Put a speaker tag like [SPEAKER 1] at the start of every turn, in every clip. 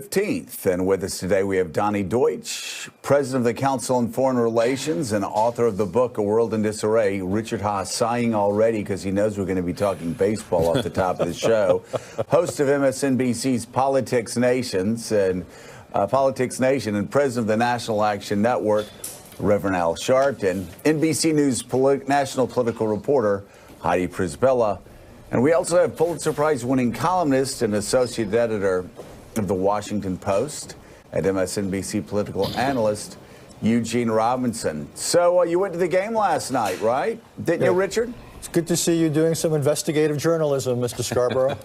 [SPEAKER 1] 15th. And with us today, we have Donnie Deutsch, president of the Council on Foreign Relations and author of the book, A World in Disarray. Richard Haas sighing already because he knows we're going to be talking baseball off the top of the show. Host of MSNBC's Politics Nation and president of the National Action Network, Reverend Al Sharpton, NBC News national political reporter, Heidi Prisbilla. And we also have Pulitzer Prize-winning columnist and associate editor of The Washington Post at MSNBC political analyst Eugene Robinson. So you went to the game last night, right? Didn't you, Richard?
[SPEAKER 2] It's good to see you doing some investigative journalism, Mr. Scarborough.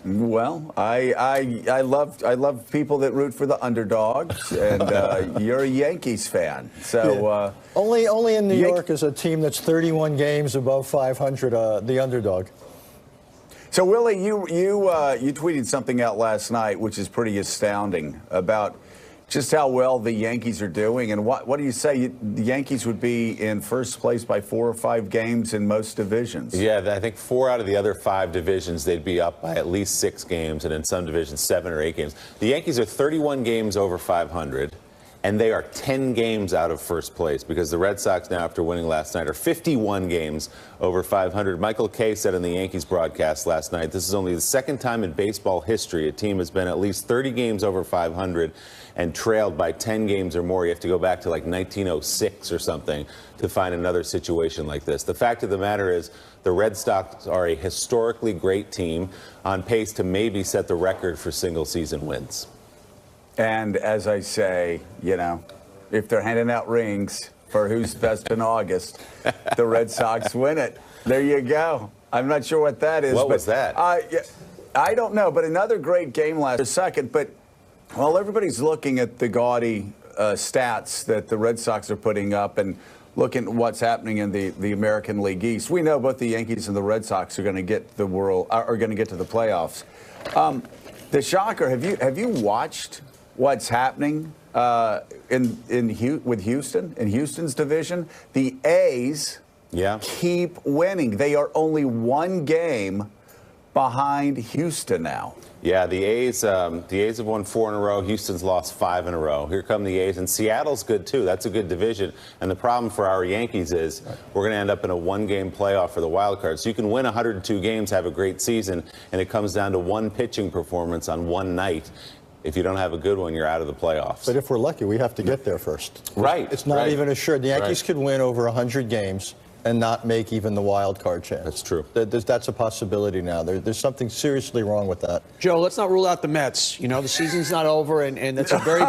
[SPEAKER 1] Well, I love people that root for the underdogs, and you're a Yankees fan. So
[SPEAKER 2] only in New York is a team that's 31 games above 500, the underdog.
[SPEAKER 1] So, Willie, you tweeted something out last night, which is pretty astounding, about just how well the Yankees are doing. And what do you say? The Yankees would be in first place by 4 or 5 games in most divisions.
[SPEAKER 3] Yeah, I think 4 out of the other 5 divisions, they'd be up by at least 6 games, and in some divisions, 7 or 8 games. The Yankees are 31 games over 500. And they are 10 games out of first place because the Red Sox now, after winning last night, are 51 games over 500. Michael Kay said in the Yankees broadcast last night, this is only the second time in baseball history a team has been at least 30 games over 500 and trailed by 10 games or more. You have to go back to like 1906 or something to find another situation like this. The fact of the matter is the Red Sox are a historically great team on pace to maybe set the record for single-season wins.
[SPEAKER 1] And as I say, you know, if they're handing out rings for who's best in August, the Red Sox win it. There you go. I'm not sure what that is.
[SPEAKER 3] What was that?
[SPEAKER 1] I don't know, but another great game last second. But while everybody's looking at the gaudy stats that the Red Sox are putting up and looking at what's happening in the American League East, we know both the Yankees and the Red Sox are going to get to the playoffs. The shocker, have you watched what's happening with Houston, in Houston's division? The A's keep winning. They are only 1 game behind Houston now.
[SPEAKER 3] Yeah, the A's have won 4 in a row. Houston's lost 5 in a row. Here come the A's, and Seattle's good too. That's a good division. And the problem for our Yankees is we're going to end up in a 1-game playoff for the wild card. So you can win 102 games, have a great season, and it comes down to 1 pitching performance on 1 night. If you don't have a good one, you're out of the playoffs.
[SPEAKER 2] But if we're lucky, we have to get there first.
[SPEAKER 3] Right.
[SPEAKER 2] It's not even assured. The Yankees could win over 100 games and not make even the wild card chance.
[SPEAKER 3] That's true.
[SPEAKER 2] That's a possibility now. There's something seriously wrong with that.
[SPEAKER 4] Joe, let's not rule out the Mets. You know, the season's not over, and it's a very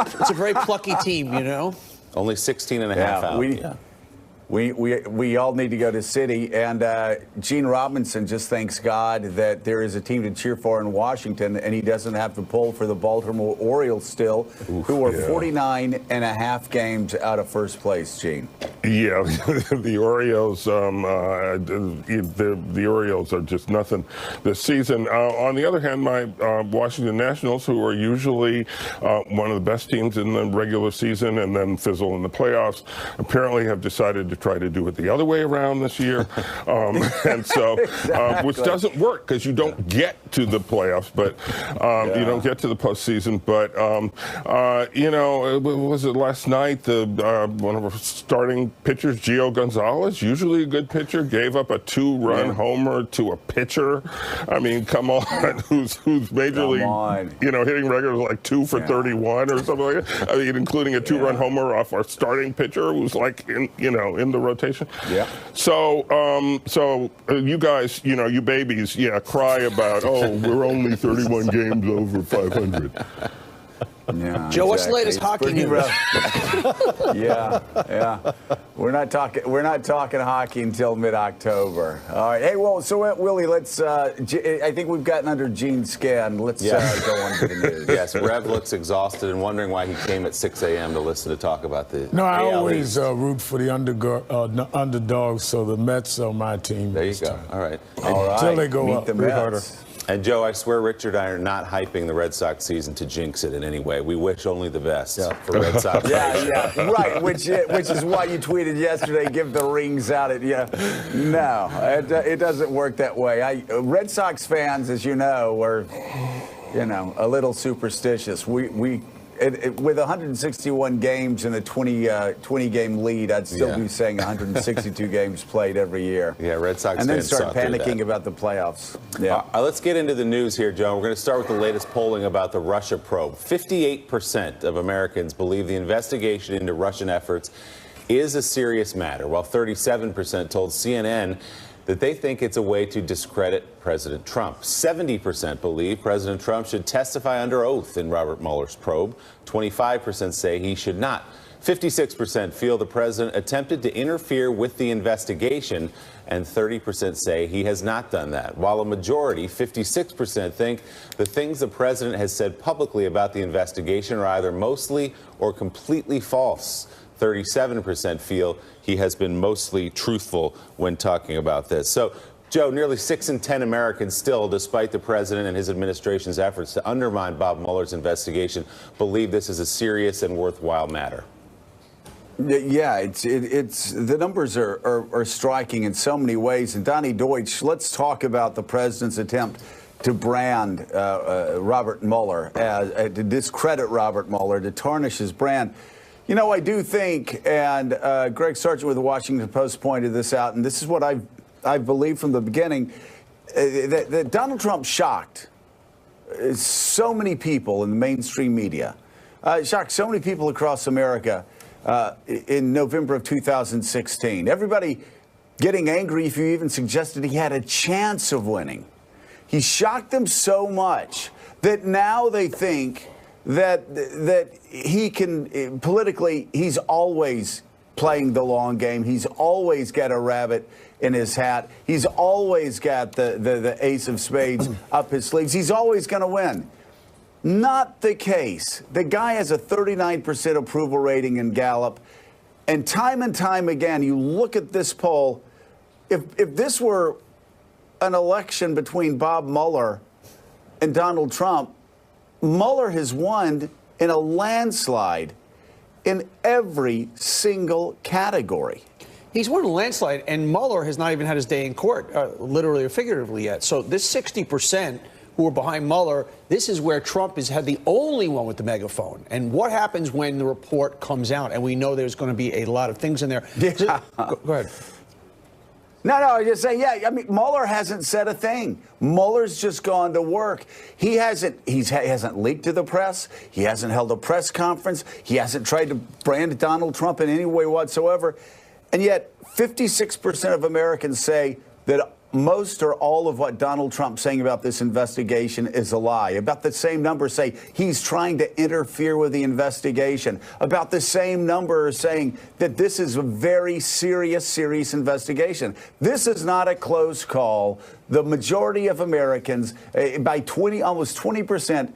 [SPEAKER 4] plucky team, you know?
[SPEAKER 3] Only 16 and a half out.
[SPEAKER 1] We all need to go to City, and Gene Robinson just thanks God that there is a team to cheer for in Washington, and he doesn't have to pull for the Baltimore Orioles still, who are 49 and a half games out of first place, Gene.
[SPEAKER 5] Yeah, the Orioles, the Orioles are just nothing this season. On the other hand, my Washington Nationals, who are usually one of the best teams in the regular season and then fizzle in the playoffs, apparently have decided to try to do it the other way around this year. And so, which doesn't work because you don't get to the playoffs, but you don't get to the postseason. But, you know, was it last night? One of our starting pitchers, Gio Gonzalez, usually a good pitcher, gave up a 2-run homer to a pitcher. I mean, come on, who's major league, you know, hitting regulars like 2 for 31 or something like that. I mean, including a 2-run homer off our starting pitcher who's like in the rotation. Yeah. So, you guys, you know, you babies, cry about, oh, we're only 31 games over 500.
[SPEAKER 4] Yeah, Joe, what's the latest hockey news?
[SPEAKER 1] Yeah. We're not talking hockey until mid-October. All right. Hey, well, so Willie, let's. I think we've gotten under Gene's skin. Let's go on to the news.
[SPEAKER 3] Yes, Rev looks exhausted and wondering why he came at 6 a.m. to listen to talk about the.
[SPEAKER 6] No, I always root for the underdogs. So the Mets are my team.
[SPEAKER 3] There you go. All right.
[SPEAKER 6] Until they go up.
[SPEAKER 1] The Mets.
[SPEAKER 3] And, Joe, I swear Richard and I are not hyping the Red Sox season to jinx it in any way. We wish only the best for Red Sox.
[SPEAKER 1] Right, which is why you tweeted yesterday, give the rings out. No, it doesn't work that way. Red Sox fans, as you know, a little superstitious. With 161 games and a 20-game lead, I'd still be saying 162 games played every year.
[SPEAKER 3] Yeah, Red Sox
[SPEAKER 1] and then
[SPEAKER 3] fans
[SPEAKER 1] start
[SPEAKER 3] saw through
[SPEAKER 1] panicking
[SPEAKER 3] that.
[SPEAKER 1] about the playoffs. Yeah.
[SPEAKER 3] Let's get into the news here, Joe. We're going to start with the latest polling about the Russia probe. 58% of Americans believe the investigation into Russian efforts is a serious matter, while 37% told CNN that they think it's a way to discredit President Trump. 70% believe President Trump should testify under oath in Robert Mueller's probe. 25% say he should not. 56% feel the president attempted to interfere with the investigation, and 30% say he has not done that. While a majority, 56%, think the things the president has said publicly about the investigation are either mostly or completely false. 37% feel he has been mostly truthful when talking about this. So, Joe, nearly 6 in 10 Americans still, despite the president and his administration's efforts to undermine Bob Mueller's investigation, believe this is a serious and worthwhile matter.
[SPEAKER 1] Yeah, it's the numbers are striking in so many ways. And Donnie Deutsch, let's talk about the president's attempt to brand Robert Mueller, to discredit Robert Mueller, to tarnish his brand. I do think, and Greg Sargent with the Washington Post pointed this out, and this is what I've believed from the beginning, that Donald Trump shocked so many people in the mainstream media, shocked so many people across America in November of 2016. Everybody getting angry if you even suggested he had a chance of winning. He shocked them so much that now they think that he can politically, he's always playing the long game. He's always got a rabbit in his hat. He's always got the ace of spades up his sleeves. He's always going to win. Not the case. The guy has a 39% approval rating in Gallup. And time again, you look at this poll, if this were an election between Bob Mueller and Donald Trump, Mueller has won in a landslide in every single category.
[SPEAKER 4] He's won a landslide, and Mueller has not even had his day in court, literally or figuratively yet. So this 60% who are behind Mueller, this is where Trump has had the only one with the megaphone. And what happens when the report comes out? And we know there's going to be a lot of things in there.
[SPEAKER 1] Yeah.
[SPEAKER 4] Go ahead.
[SPEAKER 1] No, I just say, yeah, I mean, Mueller hasn't said a thing. Mueller's just gone to work. He hasn't leaked to the press. He hasn't held a press conference. He hasn't tried to brand Donald Trump in any way whatsoever. And yet 56% of Americans say that most or all of what Donald Trump's saying about this investigation is a lie. About the same number say he's trying to interfere with the investigation. About the same number are saying that this is a very serious investigation. This is not a close call. The majority of Americans, by almost 20%,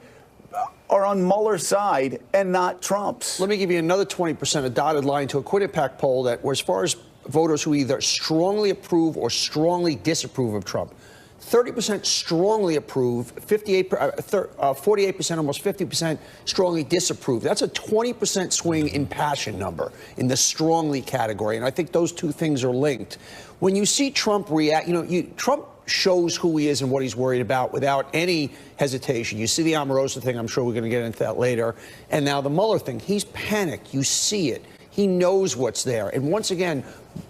[SPEAKER 1] are on Mueller's side and not Trump's.
[SPEAKER 4] Let me give you another 20%, a dotted line to a Quinnipiac poll that, as far as voters who either strongly approve or strongly disapprove of Trump, 30% strongly approve, 48%, almost 50% strongly disapprove. That's a 20% swing in passion number in the strongly category. And I think those two things are linked. When you see Trump react, Trump shows who he is and what he's worried about without any hesitation. You see the Omarosa thing. I'm sure we're going to get into that later. And now the Mueller thing. He's panicked. You see it. He knows what's there. And once again,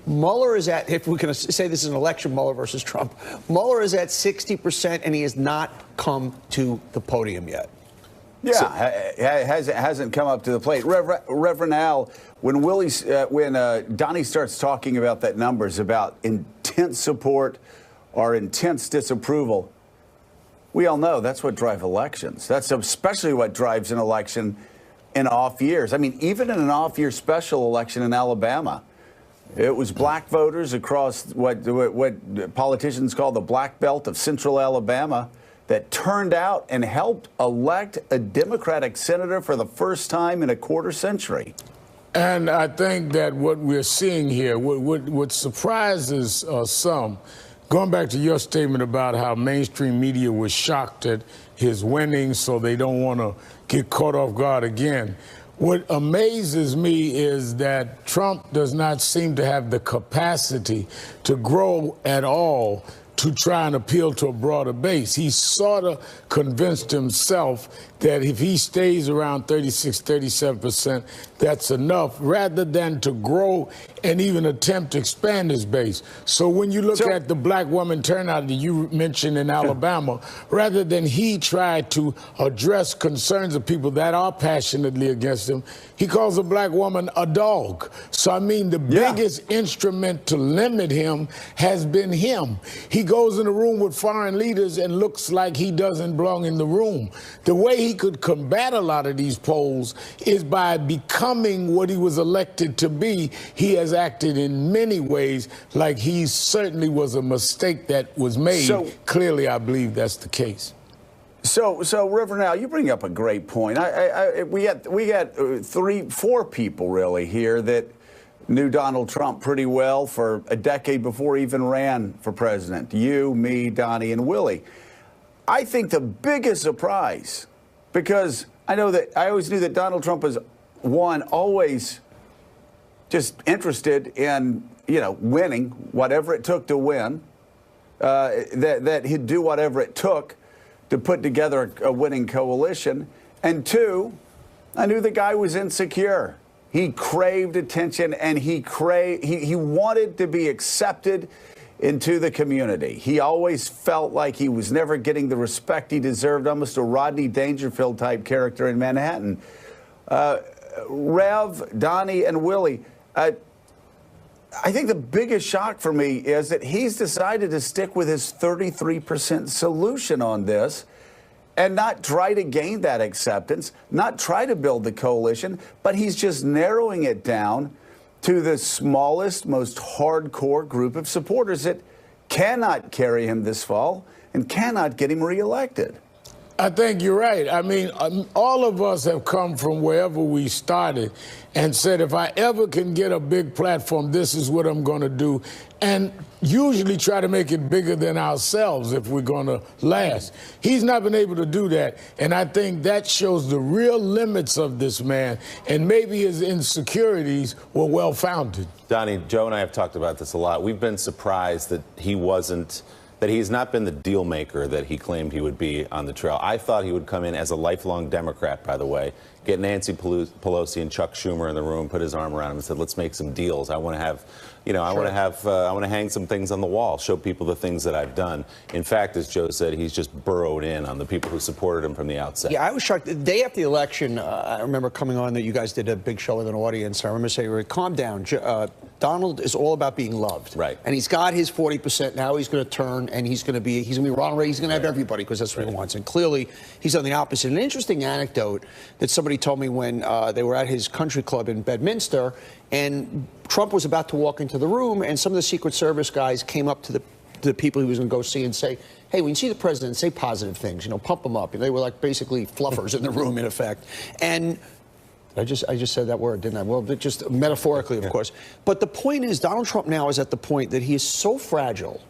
[SPEAKER 4] Mueller is at, if we're going to say this is an election, Mueller versus Trump, Mueller is at 60%, and he has not come to the podium yet.
[SPEAKER 1] Yeah, hasn't come up to the plate. Reverend Al, when Donnie starts talking about that numbers about intense support or intense disapproval, we all know that's what drives elections. That's especially what drives an election in off years. I mean, even in an off-year special election in Alabama, it was black voters across what politicians call the black belt of central Alabama that turned out and helped elect a Democratic senator for the first time in a quarter century.
[SPEAKER 6] And I think that what we're seeing here, what surprises some, going back to your statement about how mainstream media was shocked at his winning, so they don't want to get caught off guard again. What amazes me is that Trump does not seem to have the capacity to grow at all to try and appeal to a broader base. He sort of convinced himself that if he stays around 36, 37%, that's enough, rather than to grow and even attempt to expand his base. So when you look at the black woman turnout that you mentioned in Alabama, rather than he try to address concerns of people that are passionately against him, he calls a black woman a dog. So, I mean, the biggest instrument to limit him has been him. He goes in a room with foreign leaders and looks like he doesn't belong in the room. The way he could combat a lot of these polls is by becoming what he was elected to be. He has acted in many ways like he certainly was a mistake that was made. So, clearly, I believe that's the case.
[SPEAKER 1] So Reverend Al, you bring up a great point. We got 4 people really here that knew Donald Trump pretty well for a decade before he even ran for president. You, me, Donnie, and Willie. I think the biggest surprise, because I always knew that Donald Trump was, one, always just interested in, winning, whatever it took to win, that he'd do whatever it took to put together a winning coalition. And 2, I knew the guy was insecure. He craved attention, and he wanted to be accepted into the community. He always felt like he was never getting the respect he deserved, almost a Rodney Dangerfield type character in Manhattan. Rev, Donnie, and Willie, I think the biggest shock for me is that he's decided to stick with his 33% solution on this and not try to gain that acceptance, not try to build the coalition, but he's just narrowing it down to the smallest, most hardcore group of supporters that cannot carry him this fall and cannot get him reelected.
[SPEAKER 6] I think you're right. I mean, all of us have come from wherever we started and said, if I ever can get a big platform, this is what I'm going to do. And usually try to make it bigger than ourselves if we're going to last. He's not been able to do that. And I think that shows the real limits of this man. And maybe his insecurities were well-founded.
[SPEAKER 3] Donnie, Joe and I have talked about this a lot. We've been surprised that he's not been the deal maker that he claimed he would be on the trail. I thought he would come in as a lifelong Democrat, by the way, get Nancy Pelosi and Chuck Schumer in the room, put his arm around him and said, let's make some deals. I want to have, I want to hang some things on the wall, show people the things that I've done. In fact, as Joe said, he's just burrowed in on the people who supported him from the outset.
[SPEAKER 4] Yeah, I was shocked. The day after the election, I remember coming on that you guys did a big show with an audience. I remember saying, calm down. Donald is all about being loved.
[SPEAKER 3] Right.
[SPEAKER 4] And he's got his 40%. Now he's going to turn and he's going to be Ronald Reagan. He's going to have everybody because that's what he wants. And clearly he's done the opposite. An interesting anecdote that somebody told me when they were at his country club in Bedminster and Trump was about to walk into the room and some of the Secret Service guys came up to the people he was going to go see and say, hey, when you see the president, say positive things, pump him up. And they were like basically fluffers in the room, in effect. And I just said that word, didn't I? Well, just metaphorically, of course. But the point is, Donald Trump now is at the point that he is so fragile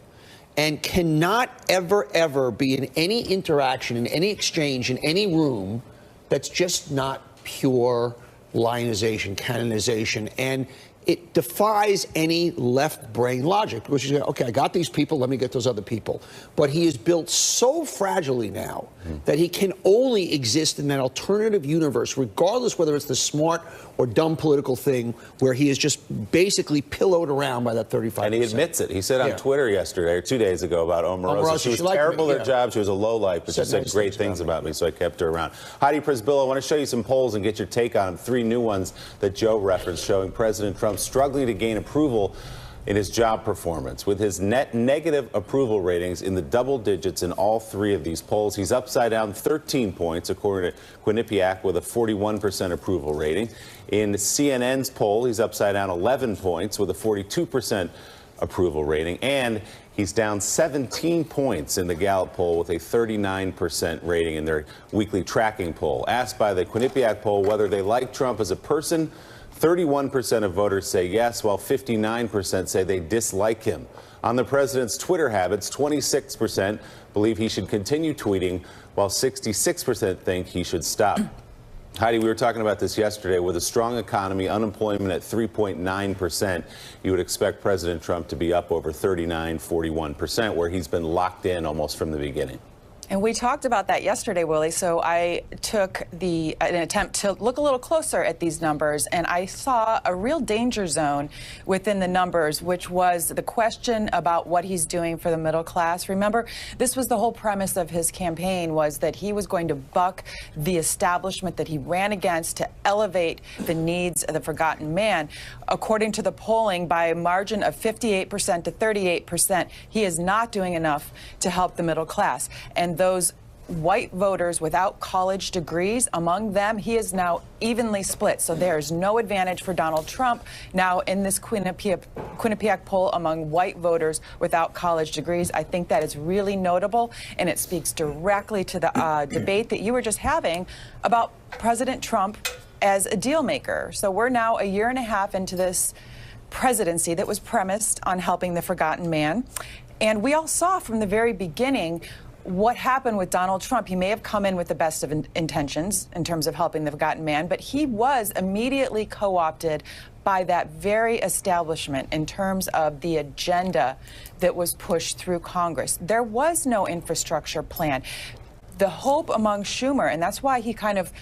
[SPEAKER 4] and cannot ever be in any interaction, in any exchange, in any room that's just not pure lionization, canonization. And it defies any left brain logic, which is, okay, I got these people, let me get those other people. But he is built so fragilely now that he can only exist in that alternative universe, regardless whether it's the smart or dumb political thing, where he is just basically pillowed around by that 35%.
[SPEAKER 3] And he admits it. He said on Twitter yesterday, or 2 days ago, about Omarosa, she was terrible at her job, she was a lowlife, but she said great things about me, so I kept her around. Heidi Prisbilla, I want to show you some polls and get your take on them. 3 new ones that Joe referenced showing President Trump struggling to gain approval in his job performance. With his net negative approval ratings in the double digits in all 3 of these polls, he's upside down 13 points, according to Quinnipiac, with a 41% approval rating. In CNN's poll, he's upside down 11 points with a 42% approval rating. And he's down 17 points in the Gallup poll with a 39% rating in their weekly tracking poll. Asked by the Quinnipiac poll whether they like Trump as a person, 31% of voters say yes, while 59% say they dislike him. On the president's Twitter habits, 26% believe he should continue tweeting, while 66% think he should stop. Heidi, we were talking about this yesterday. With a strong economy, unemployment at 3.9%, you would expect President Trump to be up over 39, 41%, where he's been locked in almost from the beginning.
[SPEAKER 7] And we talked about that yesterday, Willie, so I took an attempt to look a little closer at these numbers, and I saw a real danger zone within the numbers, which was the question about what he's doing for the middle class. Remember, this was the whole premise of his campaign, was that he was going to buck the establishment that he ran against to elevate the needs of the forgotten man. According to the polling, by a margin of 58% to 38%, he is not doing enough to help the middle class. And those white voters without college degrees, among them, he is now evenly split. So there's no advantage for Donald Trump now in this Quinnipiac poll among white voters without college degrees. I think that is really notable, and it speaks directly to the debate that you were just having about President Trump as a deal maker. So we're now a year and a half into this presidency that was premised on helping the forgotten man. And we all saw from the very beginning what happened with Donald Trump. He may have come in with the best of intentions in terms of helping the forgotten man, but he was immediately co-opted by that very establishment in terms of the agenda that was pushed through Congress. There was no infrastructure plan. The hope among Schumer, and that's why he kind of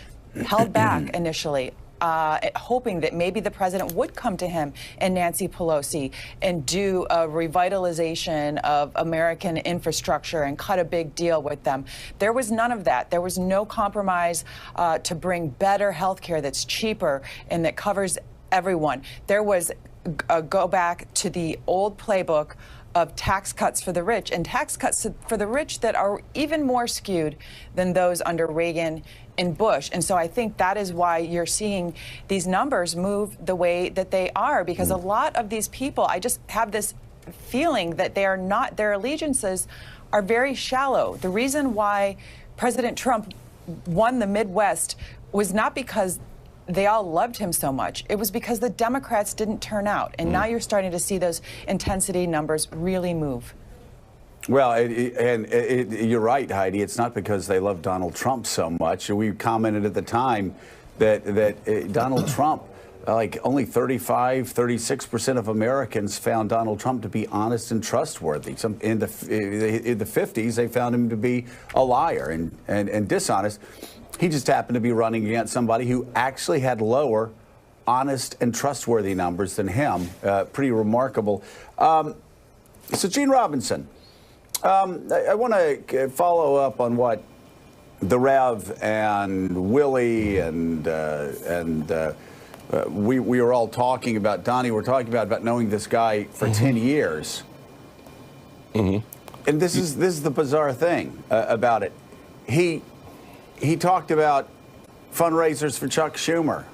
[SPEAKER 7] held back initially, hoping that maybe the president would come to him and Nancy Pelosi and do a revitalization of American infrastructure and cut a big deal with them. There was none of that. There was no compromise to bring better health care that's cheaper and that covers everyone. There was a go back to the old playbook of tax cuts for the rich, and tax cuts for the rich that are even more skewed than those under Reagan and Bush. And so I think that is why you're seeing these numbers move the way that they are, because a lot of these people, I just have this feeling that they are not, their allegiances are very shallow. The reason why President Trump won the Midwest was not because they all loved him so much. It was because the Democrats didn't turn out. And now you're starting to see those intensity numbers really move.
[SPEAKER 1] Well, you're right, Heidi. It's not because they love Donald Trump so much. We commented at the time that Donald Trump, like only 36% of Americans found Donald Trump to be honest and trustworthy. In the 50s, they found him to be a liar and dishonest. He just happened to be running against somebody who actually had lower honest and trustworthy numbers than him. Pretty remarkable. So, Gene Robinson, I want to follow up on what the Rev and Willie and we were all talking about. Donnie, we're talking about knowing this guy for 10 years. And this is the bizarre thing about it. He talked about fundraisers for Chuck Schumer,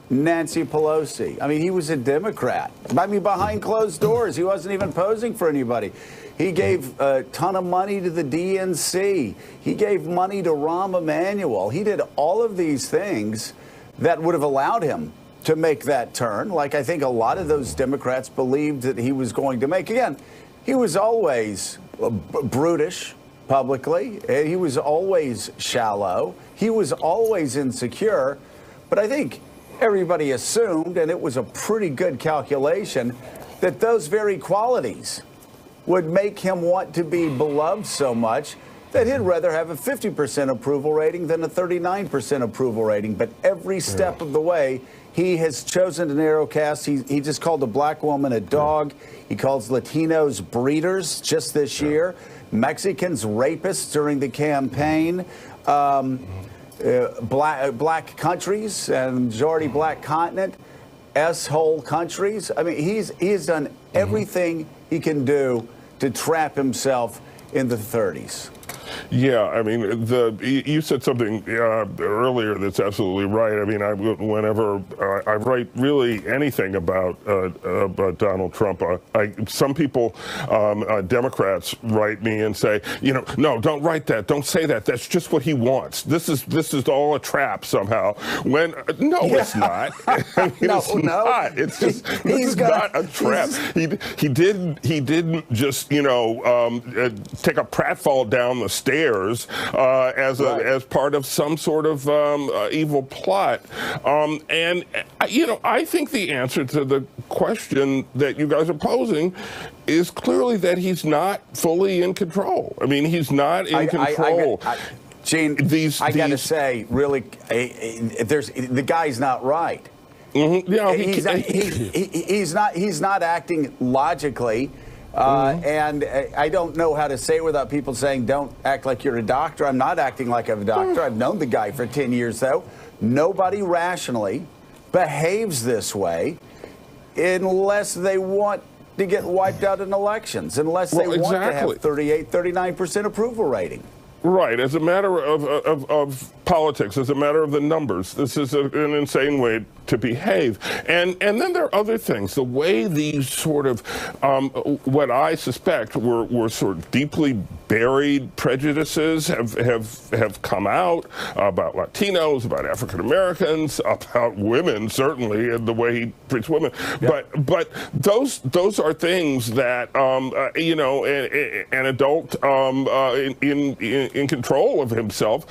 [SPEAKER 1] Nancy Pelosi. I mean, he was a Democrat. I mean, behind closed doors, he wasn't even posing for anybody. He gave a ton of money to the DNC. He gave money to Rahm Emanuel. He did all of these things that would have allowed him to make that turn, like I think a lot of those Democrats believed that he was going to make. Again, he was always brutish publicly. He was always shallow. He was always insecure. But I think everybody assumed, and it was a pretty good calculation, that those very qualities would make him want to be beloved so much that he'd rather have a 50% approval rating than a 39% approval rating. But every step of the way, he has chosen to narrowcast. He just called a black woman a dog. He calls Latinos breeders just this year. Mexicans rapists during the campaign. Black countries and majority black continent, S-hole countries. I mean, he has done everything he can do to trap himself in the 30s.
[SPEAKER 5] Yeah, I mean, you said something earlier that's absolutely right. I mean, whenever I write really anything about Donald Trump, some people, Democrats, write me and say, no, don't write that, don't say that. That's just what he wants. This is all a trap somehow. When it's not. I mean, it's not. It's just this is not a trap. He didn't just take a pratfall down the stairs as part of some sort of evil plot. And I think the answer to the question that you guys are posing is clearly that he's not fully in control. I mean, he's not in control.
[SPEAKER 1] Gene, I got to say, really, the guy's not right.
[SPEAKER 5] Mm-hmm. Yeah,
[SPEAKER 1] he's not acting logically. And I don't know how to say it without people saying, don't act like you're a doctor. I'm not acting like I'm a doctor. I've known the guy for 10 years, though. Nobody rationally behaves this way unless they want to get wiped out in elections, unless they want to have 38, 39% approval rating.
[SPEAKER 5] Right. As a matter of politics, as a matter of the numbers, this is an insane way to behave. And then there are other things. The way these sort of, what I suspect were sort of deeply buried prejudices have come out about Latinos, about African Americans, about women, certainly, and the way he treats women. Yeah. But those are things that, an adult in control of himself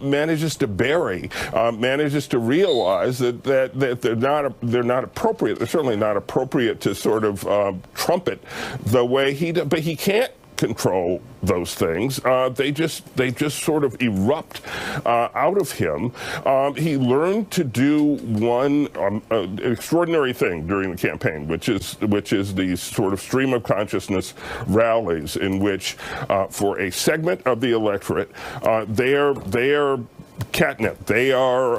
[SPEAKER 5] manages to bury, manages to realize that they're not appropriate. They're certainly not appropriate to sort of trumpet the way he does. But he can't control those things. They just sort of erupt out of him. He learned to do one extraordinary thing during the campaign, which is these sort of stream of consciousness rallies in which, for a segment of the electorate, they are catnip, they are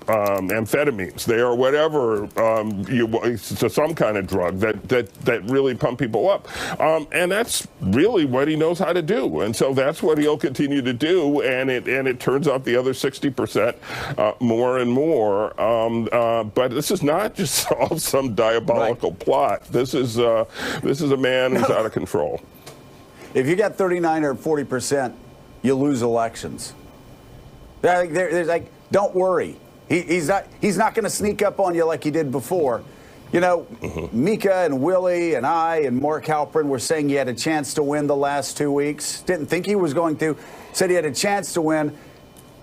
[SPEAKER 5] amphetamines, they are whatever, some kind of drug that really pump people up. And that's really what he knows how to do. And so that's what he'll continue to do. And it turns out the other 60% more and more. But this is not just all some diabolical plot. This is a man who's out of control.
[SPEAKER 1] If you got 39 or 40%, you lose elections. There's like, don't worry. He's not going to sneak up on you like he did before. You know, Mika and Willie and I and Mark Halperin were saying he had a chance to win the last 2 weeks. Didn't think he was going to. Said he had a chance to win.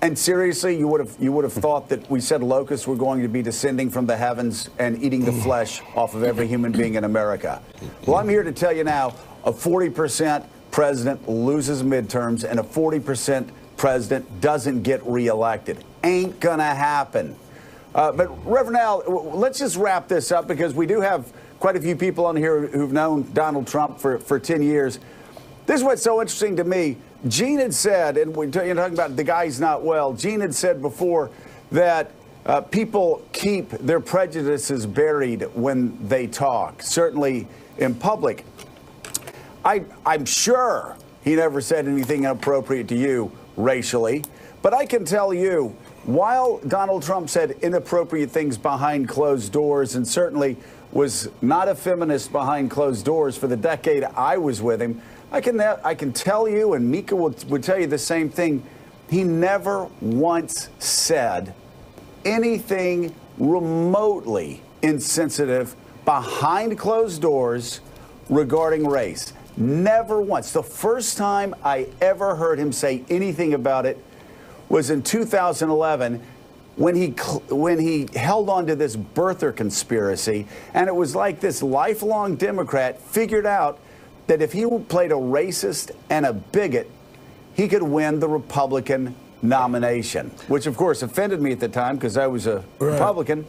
[SPEAKER 1] And seriously, you would have thought that we said locusts were going to be descending from the heavens and eating the flesh off of every human being in America. Well, I'm here to tell you now, a 40% president loses midterms and a 40% president doesn't get reelected. Ain't gonna happen. But Reverend Al, let's just wrap this up because we do have quite a few people on here who've known Donald Trump for 10 years. This is what's so interesting to me. Gene had said, and you're talking about the guy's not well, Gene had said before that people keep their prejudices buried when they talk, certainly in public. I'm sure he never said anything inappropriate to you racially, but I can tell you, while Donald Trump said inappropriate things behind closed doors and certainly was not a feminist behind closed doors for the decade I was with him, I can tell you, and Mika would tell you the same thing, he never once said anything remotely insensitive behind closed doors regarding race. Never once. The first time I ever heard him say anything about it was in 2011 when he held on to this birther conspiracy. And it was like this lifelong Democrat figured out that if he played a racist and a bigot, he could win the Republican nomination, which, of course, offended me at the time because I was a Republican.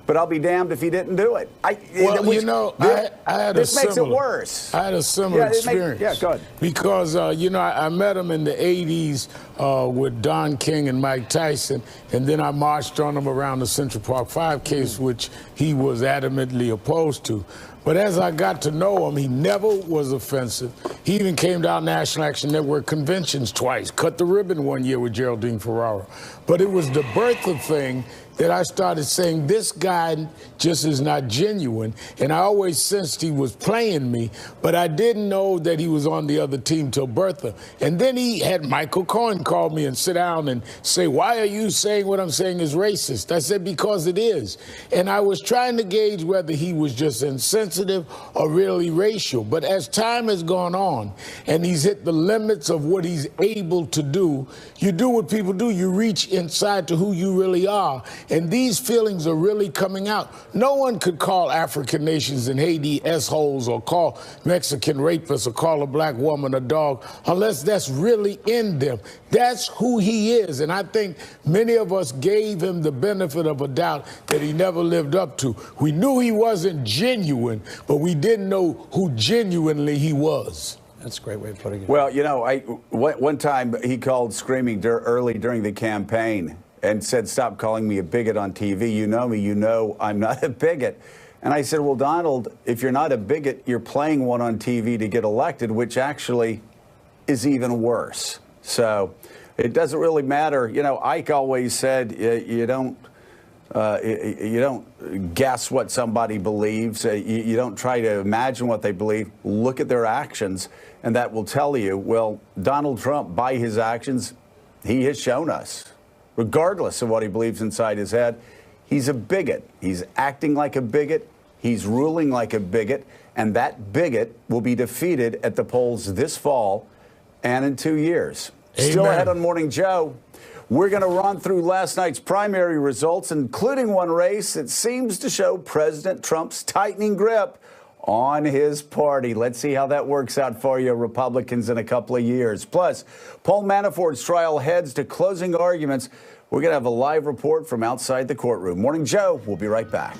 [SPEAKER 1] But I'll be damned if he didn't do it.
[SPEAKER 6] I had
[SPEAKER 1] this makes it worse.
[SPEAKER 6] I had a similar experience.
[SPEAKER 1] Go ahead.
[SPEAKER 6] Because, I met him in the 80s with Don King and Mike Tyson, and then I marched on him around the Central Park 5 case, which he was adamantly opposed to. But as I got to know him, he never was offensive. He even came down National Action Network conventions twice, cut the ribbon one year with Geraldine Ferraro. But it was the birther thing that I started saying, this guy just is not genuine. And I always sensed he was playing me, but I didn't know that he was on the other team till birther. And then he had Michael Cohen call me and sit down and say, why are you saying what I'm saying is racist? I said, because it is. And I was trying to gauge whether he was just insensitive sensitive or really racial. But as time has gone on and he's hit the limits of what he's able to do, you do what people do. You reach inside to who you really are. And these feelings are really coming out. No one could call African nations in Haiti S-holes or call Mexican rapists or call a black woman a dog unless that's really in them. That's who he is. And I think many of us gave him the benefit of a doubt that he never lived up to. We knew he wasn't genuine, but we didn't know who genuinely he was.
[SPEAKER 2] That's a great way of putting it.
[SPEAKER 1] Well, you know, one time he called screaming early during the campaign and said, "Stop calling me a bigot on TV. You know me. You know I'm not a bigot." And I said, "Well, Donald, if you're not a bigot, you're playing one on TV to get elected, which actually is even worse." So it doesn't really matter. You know, Ike always said, you don't guess what somebody believes. You don't try to imagine what they believe. Look at their actions, and that will tell you. Well, Donald Trump, by his actions, he has shown us, regardless of what he believes inside his head, he's a bigot. He's acting like a bigot. He's ruling like a bigot. And that bigot will be defeated at the polls this fall and in 2 years.
[SPEAKER 6] Amen.
[SPEAKER 1] Still ahead on Morning Joe. We're going to run through last night's primary results, including one race that seems to show President Trump's tightening grip on his party. Let's see how that works out for you Republicans in a couple of years. Plus, Paul Manafort's trial heads to closing arguments. We're going to have a live report from outside the courtroom. Morning Joe, we'll be right back.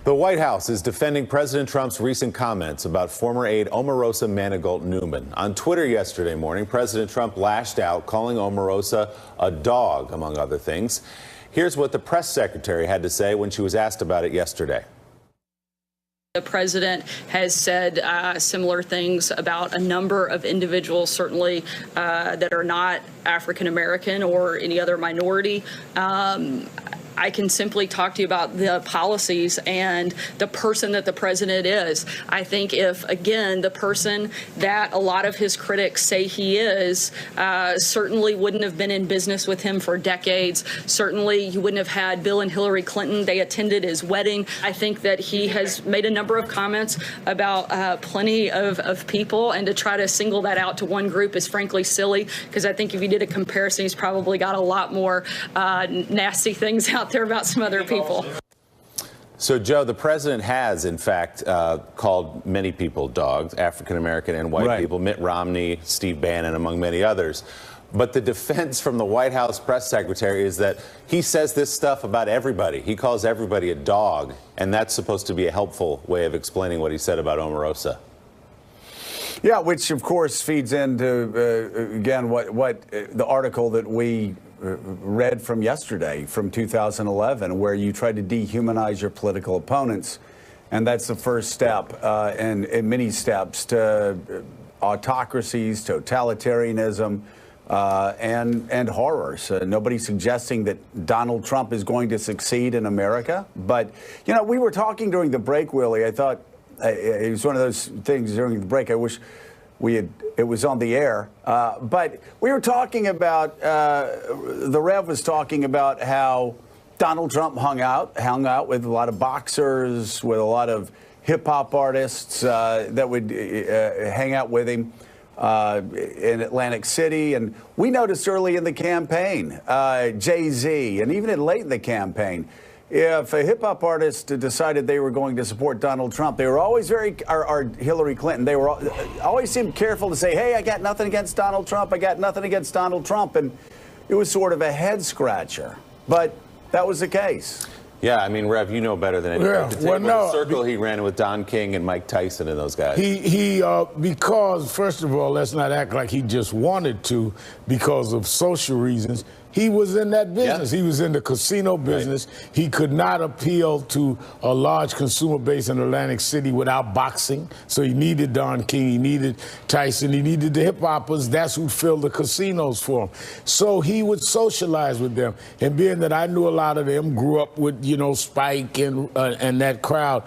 [SPEAKER 3] The White House is defending President Trump's recent comments about former aide Omarosa Manigault Newman. On Twitter yesterday morning, President Trump lashed out, calling Omarosa a dog, among other things. Here's what the press secretary had to say when she was asked about it yesterday.
[SPEAKER 8] The president has said similar things about a number of individuals, certainly that are not African American or any other minority. I can simply talk to you about the policies and the person that the president is. I think if, again, the person that a lot of his critics say he is, certainly wouldn't have been in business with him for decades. Certainly you wouldn't have had Bill and Hillary Clinton. They attended his wedding. I think that he has made a number of comments about plenty of people, and to try to single that out to one group is frankly silly, because I think if you did a comparison, he's probably got a lot more nasty things out there about some other people.
[SPEAKER 3] So, Joe, the president has, in fact, called many people dogs, African-American and white people, Mitt Romney, Steve Bannon, among many others. But the defense from the White House press secretary is that he says this stuff about everybody. He calls everybody a dog, and that's supposed to be a helpful way of explaining what he said about Omarosa.
[SPEAKER 1] Yeah, which, of course, feeds into, again, what the article that we read from yesterday, from 2011, where you try to dehumanize your political opponents. And that's the first step in many steps to autocracies, totalitarianism, and horrors. Nobody's suggesting that Donald Trump is going to succeed in America. But, you know, we were talking during the break, Willie. I thought it was one of those things during the break. I wish it was on the air. But we were talking about, the Rev was talking about how Donald Trump hung out with a lot of boxers, with a lot of hip hop artists that would hang out with him in Atlantic City. And we noticed early in the campaign, Jay-Z, and even late in the campaign, if a hip hop artist decided they were going to support Donald Trump, they were always or Hillary Clinton, they were always seemed careful to say, "Hey, I got nothing against Donald Trump. I got nothing against Donald Trump." And it was sort of a head scratcher. But that was the case.
[SPEAKER 3] Yeah, I mean, Rev, you know better than anyone.
[SPEAKER 6] Yeah,
[SPEAKER 3] Well, the circle he ran with Don King and Mike Tyson and those guys.
[SPEAKER 6] Because, first of all, let's not act like he just wanted to because of social reasons. He was in that business. Yeah. He was in the casino business. Right. He could not appeal to a large consumer base in Atlantic City without boxing. So he needed Don King, he needed Tyson, he needed the hip hoppers. That's who filled the casinos for him. So he would socialize with them. And being that I knew a lot of them, grew up with, Spike and that crowd,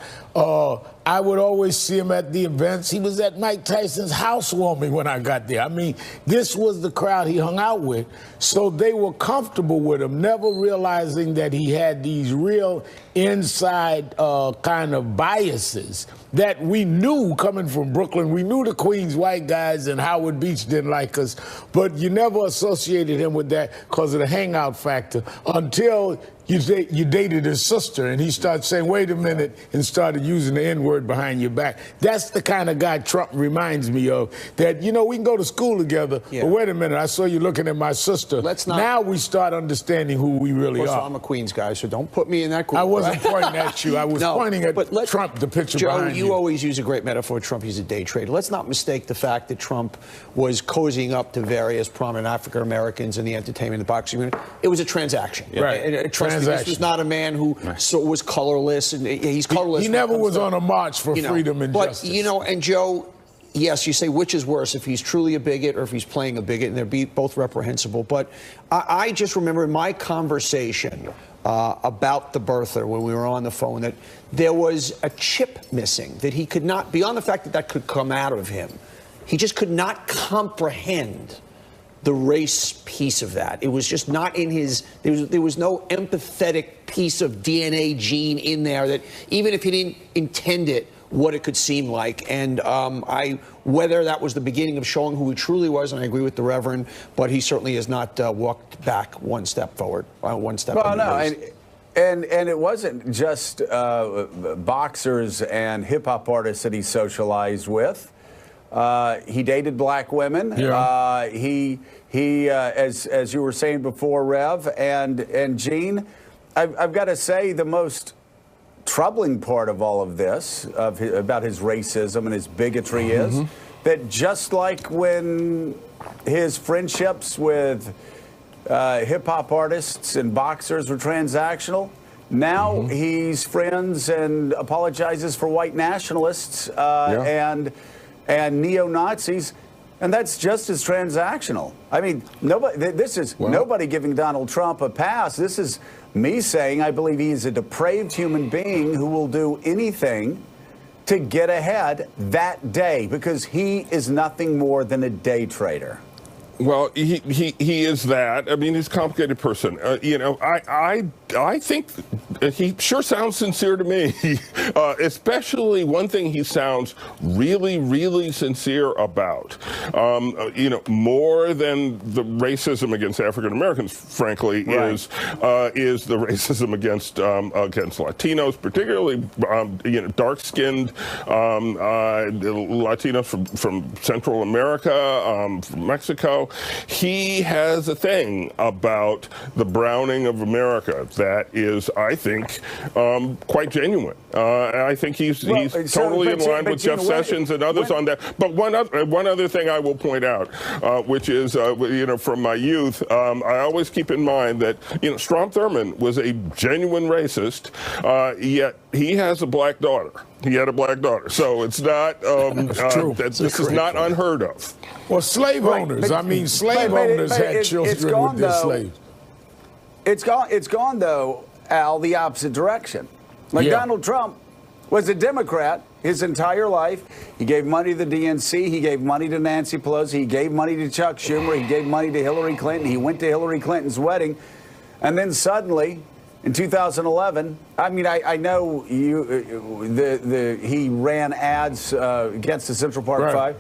[SPEAKER 6] I would always see him at the events. He was at Mike Tyson's housewarming when I got there. I mean, this was the crowd he hung out with. So they were comfortable with him, never realizing that he had these real inside kind of biases that we knew coming from Brooklyn. We knew the Queens white guys and Howard Beach didn't like us, but you never associated him with that because of the hangout factor until you dated his sister and he started saying, wait a minute, and started using the N-word behind your back. That's the kind of guy Trump reminds me of, that, you know, we can go to school together, but wait a minute, I saw you looking at my sister. Now we start understanding who we really are.
[SPEAKER 4] I'm a Queens guy, so don't put me in that group.
[SPEAKER 6] I wasn't pointing at you. I was pointing at Trump, the picture behind you.
[SPEAKER 4] You always use a great metaphor. Trump, he's a day trader. Let's not mistake the fact that Trump was cozying up to various prominent African Americans in the entertainment, the boxing community. It was a transaction.
[SPEAKER 6] Right.
[SPEAKER 4] This was not a man who was colorless, and he's colorless.
[SPEAKER 6] He never was on a march for freedom and justice.
[SPEAKER 4] But, you know, and Joe, yes, you say which is worse, if he's truly a bigot or if he's playing a bigot, and they're both reprehensible. But I just remember in my conversation about the birther when we were on the phone that there was a chip missing, that he could not, beyond the fact that that could come out of him, he just could not comprehend the race piece of that. It was just not in his, there was no empathetic piece of DNA gene in there that even if he didn't intend it, what it could seem like. And whether that was the beginning of showing who he truly was, and I agree with the Reverend, but he certainly has not walked back one step forward, one step.
[SPEAKER 1] Well, no, and it wasn't just boxers and hip hop artists that he socialized with. He dated black women.
[SPEAKER 6] Yeah.
[SPEAKER 1] As you were saying before, Rev and Gene, I've got to say the most troubling part of all of this, about his racism and his bigotry, is that just like when his friendships with hip hop artists and boxers were transactional, now he's friends and apologizes for white nationalists and neo-Nazis, and that's just as transactional. I mean, nobody giving Donald Trump a pass. This is me saying I believe he is a depraved human being who will do anything to get ahead that day, because he is nothing more than a day trader.
[SPEAKER 5] Well, he is that. I mean, he's a complicated person. You know, I think he sure sounds sincere to me. Especially one thing he sounds really, really sincere about. You know, more than the racism against African Americans, frankly, is the racism against Latinos, particularly you know, dark-skinned Latinos from Central America, from Mexico. He has a thing about the browning of America that is, I think, quite genuine. I think he's totally in line with Jeff Sessions and others on that. But one other thing I will point out, which is, you know, from my youth, I always keep in mind that, you know, Strom Thurmond was a genuine racist, yet he has a black daughter. He had a black daughter, so it's not. This is not unheard of.
[SPEAKER 6] Well, slave owners. I mean, slave owners had children with their slaves.
[SPEAKER 1] It's gone though, Al, the opposite direction. Like Donald Trump was a Democrat his entire life. He gave money to the DNC. He gave money to Nancy Pelosi. He gave money to Chuck Schumer. He gave money to Hillary Clinton. He went to Hillary Clinton's wedding, and then suddenly, in 2011, I mean, I know he ran ads against the Central Park Five,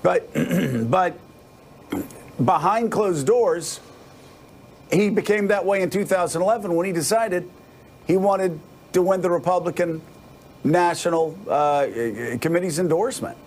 [SPEAKER 1] but behind closed doors, he became that way in 2011 when he decided he wanted to win the Republican National Committee's endorsement.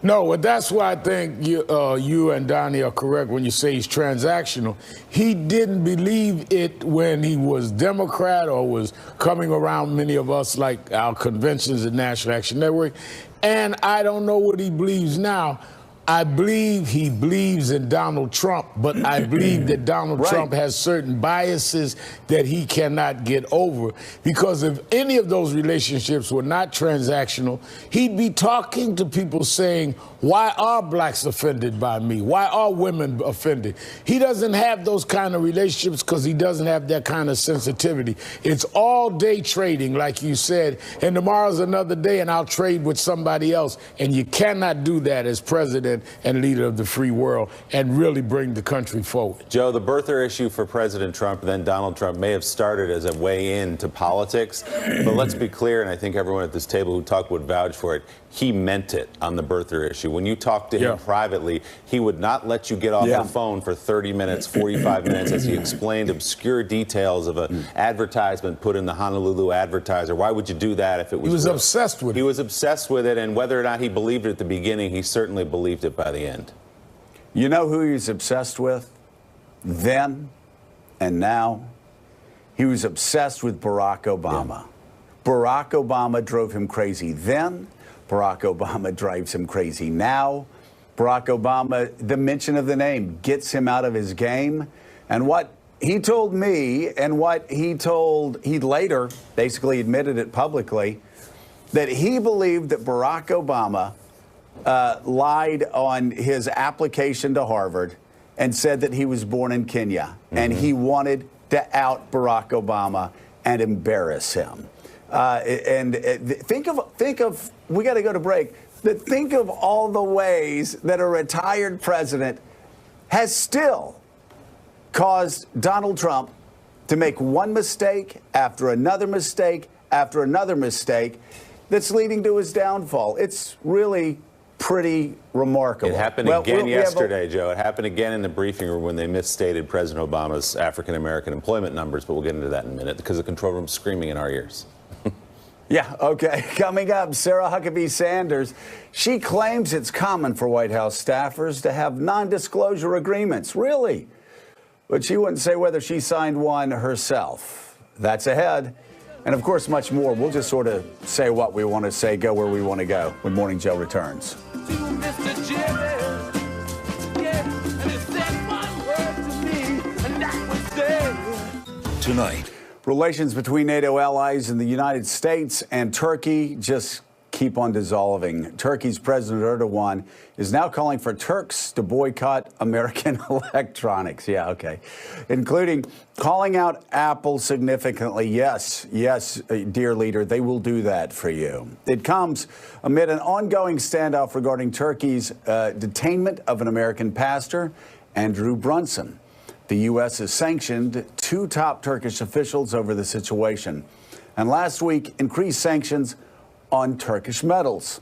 [SPEAKER 6] No, but that's why I think you and Donnie are correct when you say he's transactional. He didn't believe it when he was Democrat or was coming around many of us, like our conventions at National Action Network. And I don't know what he believes now. I believe he believes in Donald Trump, but I believe that Donald Trump has certain biases that he cannot get over. Because if any of those relationships were not transactional, he'd be talking to people saying, why are blacks offended by me? Why are women offended? He doesn't have those kind of relationships because he doesn't have that kind of sensitivity. It's all day trading, like you said, and tomorrow's another day and I'll trade with somebody else. And you cannot do that as president and leader of the free world and really bring the country forward.
[SPEAKER 3] Joe, the birther issue for President Trump, then Donald Trump, may have started as a way into politics. But let's be clear, and I think everyone at this table who talked would vouch for it, he meant it on the birther issue. When you talked to him privately, he would not let you get off the phone for 30 minutes, 45 minutes, as he explained obscure details of an advertisement put in the Honolulu Advertiser. Why would you do that if it was
[SPEAKER 6] He was
[SPEAKER 3] real?
[SPEAKER 6] obsessed with it.
[SPEAKER 3] He was obsessed with it, and whether or not he believed it at the beginning, he certainly believed it by the end.
[SPEAKER 1] You know who he was obsessed with then and now? He was obsessed with Barack Obama. Barack Obama drove him crazy then. Barack Obama drives him crazy now. Barack Obama, the mention of the name gets him out of his game. And what he told me and what he later basically admitted it publicly, that he believed that Barack Obama lied on his application to Harvard and said that he was born in Kenya. And he wanted to out Barack Obama and embarrass him. Think of, we got to go to break, but think of all the ways that a retired president has still caused Donald Trump to make one mistake after another mistake after another mistake that's leading to his downfall. It's really pretty remarkable.
[SPEAKER 3] It happened again yesterday, Joe. It happened again in the briefing room when they misstated President Obama's African-American employment numbers, but we'll get into that in a minute because the control room's screaming in our ears.
[SPEAKER 1] Yeah, okay. Coming up, Sarah Huckabee Sanders. She claims it's common for White House staffers to have non-disclosure agreements. Really? But she wouldn't say whether she signed one herself. That's ahead. And, of course, much more. We'll just sort of say what we want to say, go where we want to go when Morning Joe returns.
[SPEAKER 9] Tonight.
[SPEAKER 1] Relations between NATO allies and the United States and Turkey just keep on dissolving. Turkey's President Erdogan is now calling for Turks to boycott American electronics. Yeah, okay. Including calling out Apple significantly. Yes, dear leader, they will do that for you. It comes amid an ongoing standoff regarding Turkey's detainment of an American pastor, Andrew Brunson. The U.S. has sanctioned 2 top Turkish officials over the situation, and last week increased sanctions on Turkish metals.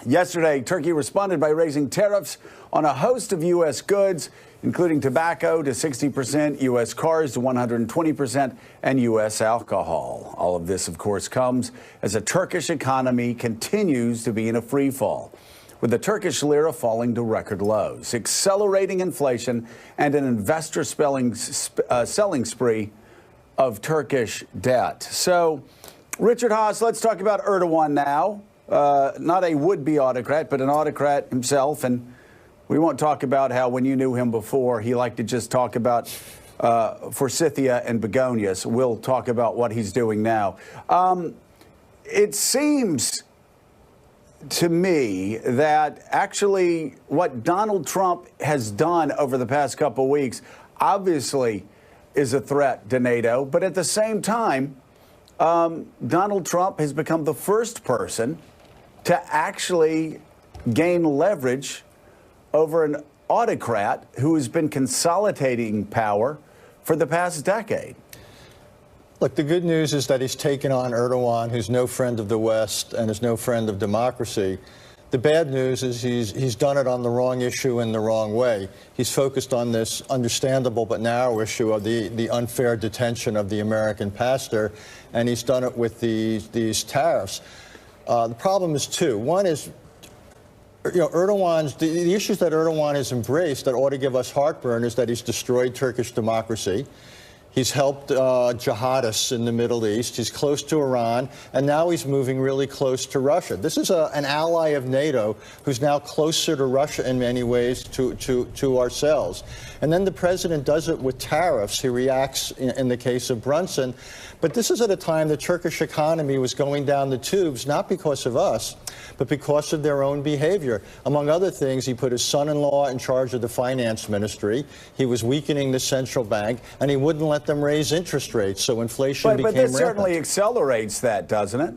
[SPEAKER 1] Yesterday, Turkey responded by raising tariffs on a host of U.S. goods, including tobacco to 60%, U.S. cars to 120%, and U.S. alcohol. All of this, of course, comes as the Turkish economy continues to be in a free fall, with the Turkish lira falling to record lows, accelerating inflation, and an investor selling spree of Turkish debt. So, Richard Haas, let's talk about Erdogan now. Not a would-be autocrat, but an autocrat himself. And we won't talk about how, when you knew him before, he liked to just talk about forsythia and begonias. We'll talk about what he's doing now. It seems to me that actually what Donald Trump has done over the past couple of weeks obviously is a threat to NATO. But at the same time, Donald Trump has become the first person to actually gain leverage over an autocrat who has been consolidating power for the past decade.
[SPEAKER 2] Look, the good news is that he's taken on Erdogan, who's no friend of the West and is no friend of democracy. The bad news is he's done it on the wrong issue in the wrong way. He's focused on this understandable but narrow issue of the unfair detention of the American pastor, and he's done it with these tariffs. The problem is 2. One is, Erdogan's the issues that Erdogan has embraced that ought to give us heartburn is that he's destroyed Turkish democracy. He's helped jihadists in the Middle East. He's close to Iran, and now he's moving really close to Russia. This is an ally of NATO who's now closer to Russia in many ways to ourselves. And then the president does it with tariffs. He reacts in the case of Brunson. But this is at a time the Turkish economy was going down the tubes, not because of us, but because of their own behavior. Among other things, he put his son-in-law in charge of the finance ministry. He was weakening the central bank, and he wouldn't let them raise interest rates, so inflation became rampant.
[SPEAKER 1] But this certainly accelerates that, doesn't it?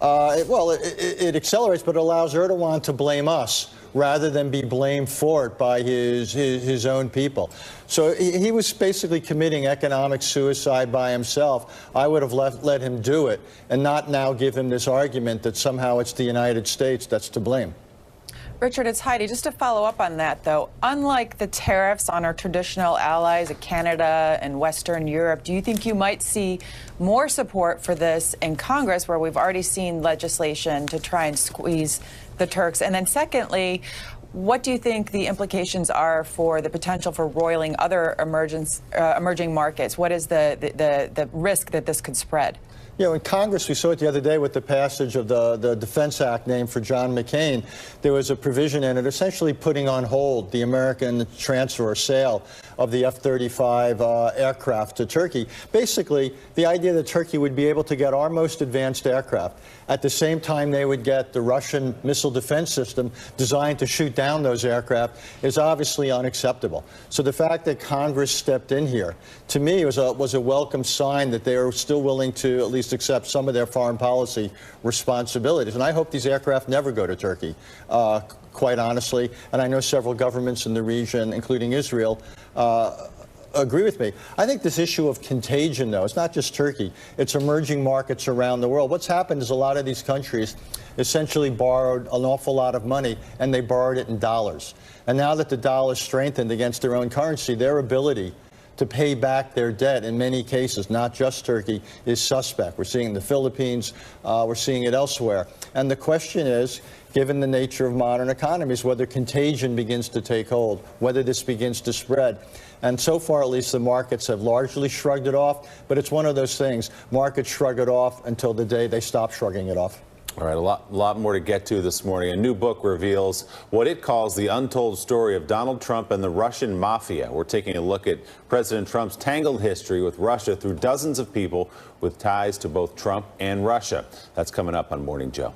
[SPEAKER 2] It accelerates, but it allows Erdogan to blame us rather than be blamed for it by his own people. So he was basically committing economic suicide by himself. I would have let him do it and not now give him this argument that somehow it's the United States that's to blame.
[SPEAKER 7] Richard, it's Heidi. Just to follow up on that, though, unlike the tariffs on our traditional allies of Canada and Western Europe, do you think you might see more support for this in Congress, where we've already seen legislation to try and squeeze the Turks? And then secondly, what do you think the implications are for the potential for roiling other emerging markets? What is the risk that this could spread?
[SPEAKER 2] You know, in Congress, we saw it the other day with the passage of the Defense Act named for John McCain. There was a provision in it essentially putting on hold the American transfer or sale of the F-35 aircraft to Turkey. Basically, the idea that Turkey would be able to get our most advanced aircraft at the same time they would get the Russian missile defense system designed to shoot down those aircraft is obviously unacceptable. So the fact that Congress stepped in here, to me, was a welcome sign that they are still willing to at least accept some of their foreign policy responsibilities. And I hope these aircraft never go to Turkey, quite honestly. And I know several governments in the region, including Israel, agree with me. I think this issue of contagion, though, it's not just Turkey. It's emerging markets around the world. What's happened is a lot of these countries essentially borrowed an awful lot of money, and they borrowed it in dollars. And now that the dollar strengthened against their own currency, their ability to pay back their debt in many cases, not just Turkey, is suspect. We're seeing it in the Philippines. We're seeing it elsewhere. And the question is, given the nature of modern economies, whether contagion begins to take hold, whether this begins to spread. And so far, at least, the markets have largely shrugged it off. But it's one of those things. Markets shrug it off until the day they stop shrugging it off.
[SPEAKER 3] All right, a lot more to get to this morning. A new book reveals what it calls the untold story of Donald Trump and the Russian mafia. We're taking a look at President Trump's tangled history with Russia through dozens of people with ties to both Trump and Russia. That's coming up on Morning Joe.